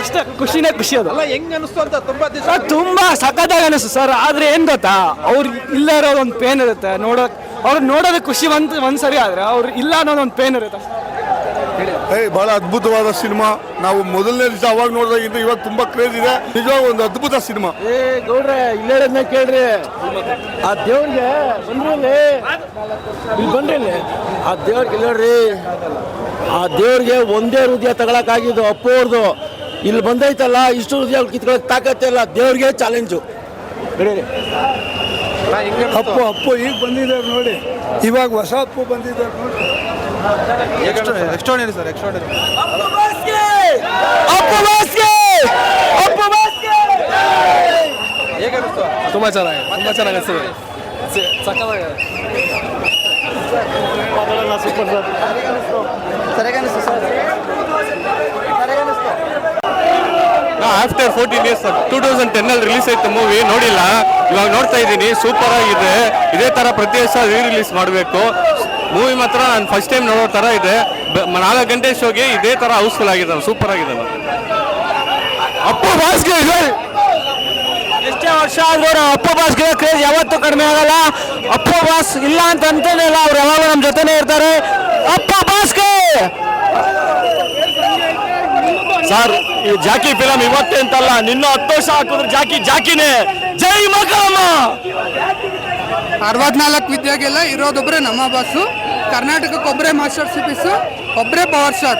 ಅಷ್ಟೇ ಖುಷಿನೇ ಖುಷಿ ಅದು. ಅಲ್ಲ ಹೆಂಗ್ ಅನಿಸ್ತು ಅಂತ ತುಂಬಾ ದಿವಸ ತುಂಬಾ ಸಖತ್ತಾಗಿ ಅನಿಸ್ತು ಸರ್. ಆದ್ರೆ ಏನ್ ಗೊತ್ತಾ, ಅವ್ರು ಇಲ್ಲ ಇರೋದು ಒಂದು ಪೇನ್ ಇರುತ್ತೆ. ಅವ್ರು ನೋಡೋದಕ್ಕೆ ಖುಷಿ ಒಂದ್ಸರಿ ಆದ್ರೆ ಅವ್ರು ಇಲ್ಲ ಅನ್ನೋದು ಒಂದು ಪೇನ್ ಇರುತ್ತೆ. ಬಹಳ ಅದ್ಭುತವಾದ ಸಿನಿಮಾ. ನಾವು ಮೊದಲನೇ ದಿವಸ ಅವಾಗ ನೋಡಿದಾಗಿಂತ ಇವಾಗ ತುಂಬಾ ಕ್ರೇಜ್ ಇದೆ. ನಿಜವಾಗ ಒಂದು ಅದ್ಭುತ ಸಿನಿಮಾ. ಗೌಡ್ರೆ ಇಲ್ಲಿ ಹೇಳೋದನ್ನ ಕೇಳ್ರಿ. ಆ ದೇವ್ರಿಗೆ ಬಂದ್ರಿ, ಇಲ್ಲಿ ಬನ್ರಿ. ಆ ದೇವ್ರಿಗೆ ಇಲ್ಲಿ ನೋಡ್ರಿ, ಆ ದೇವ್ರಿಗೆ ಒಂದೇ ಹೃದಯ ತಗೊಳಕಾಗಿದ್ದು ಅಪ್ಪು ಅವ್ರದ್ದು. ಇಲ್ಲಿ ಬಂದೈತಲ್ಲ, ಇಷ್ಟು ಹೃದಯ ಕಿತ್ಕೊಳಕ್ ತಾಕತ್ತಿಲ್ಲ. ದೇವ್ರಿಗೆ ಚಾಲೆಂಜು. ಅಪ್ಪು ಈಗ ಬಂದಿದ್ದಾರೆ ನೋಡಿ. ಇವಾಗ ಹೊಸ ಅಪ್ಪು ಬಂದಿದ್ದಾರೆ ನೋಡಿ. Extraordinary sir, extraordinary. ಹೇಗನ್ನಿಸ್ತು? ತುಂಬಾ ಚೆನ್ನಾಗಿ ಅನಿಸ್ತದೆ. ಆಫ್ಟರ್ 14 years 2010 ಅಲ್ಲಿ ರಿಲೀಸ್ ಆಯ್ತು ಮೂವಿ, ನೋಡಿಲ್ಲ. ಇವಾಗ ನೋಡ್ತಾ ಇದ್ದೀನಿ, ಸೂಪರ್ ಆಗಿದೆ. ಇದೇ ತರ ಪ್ರತಿ ವರ್ಷ ರಿಲೀಸ್ ಮಾಡಬೇಕು. ಮೂವಿ ಮಾತ್ರ ನಾನು ಫಸ್ಟ್ ಟೈಮ್ ನೋಡೋ ತರ ಇದೆ. 4 ಗಂಟೆ ಶೋಗೆ ಇದೇ ತರ ಹೌಸ್ಫುಲ್ ಆಗಿದೆ, ಸೂಪರ್ ಆಗಿದೆ. ಅಪ್ಪು ಬಾಸ್ಗೆ ಎಷ್ಟೇ ವರ್ಷ ಆದ್ರೂ ಅಪ್ಪು ಬಾಸ್ಗೆ ಕ್ರೇಜ್ ಯಾವತ್ತೂ ಕಡಿಮೆ ಆಗಲ್ಲ. ಅಪ್ಪು ಬಾಸ್ ಇಲ್ಲ ಅಂತ ಅಂತಾನೆ ಇಲ್ಲ, ಅವ್ರು ಯಾವಾಗ ನಮ್ಮ ಜೊತೆನೇ ಇರ್ತಾರೆ. ಅಪ್ಪು ಬಾಸ್ಗೆ ಸರ್, ಈ ಜಾಕಿ ಫಿಲಂ ಇವತ್ತೇ ಅಂತಲ್ಲ, ನಿನ್ನ 10 ವರ್ಷ ಹಾಕಿದ್ರೆ ಜಾಕಿನೇ. ಜೈ ಮಗಮ್ಮ. 64 ವಿದ್ಯಾಗೆಲ್ಲ ಇರೋದೊಬ್ಬರೇ ನಮ್ಮ ಬಾಸು. ಕರ್ನಾಟಕಕ್ಕೆ ಒಬ್ಬರೇ ಮಾಸ್ಟರ್ ಪೀಸು, ಒಬ್ಬರೇ ಪವರ್ ಸ್ಟಾರ್.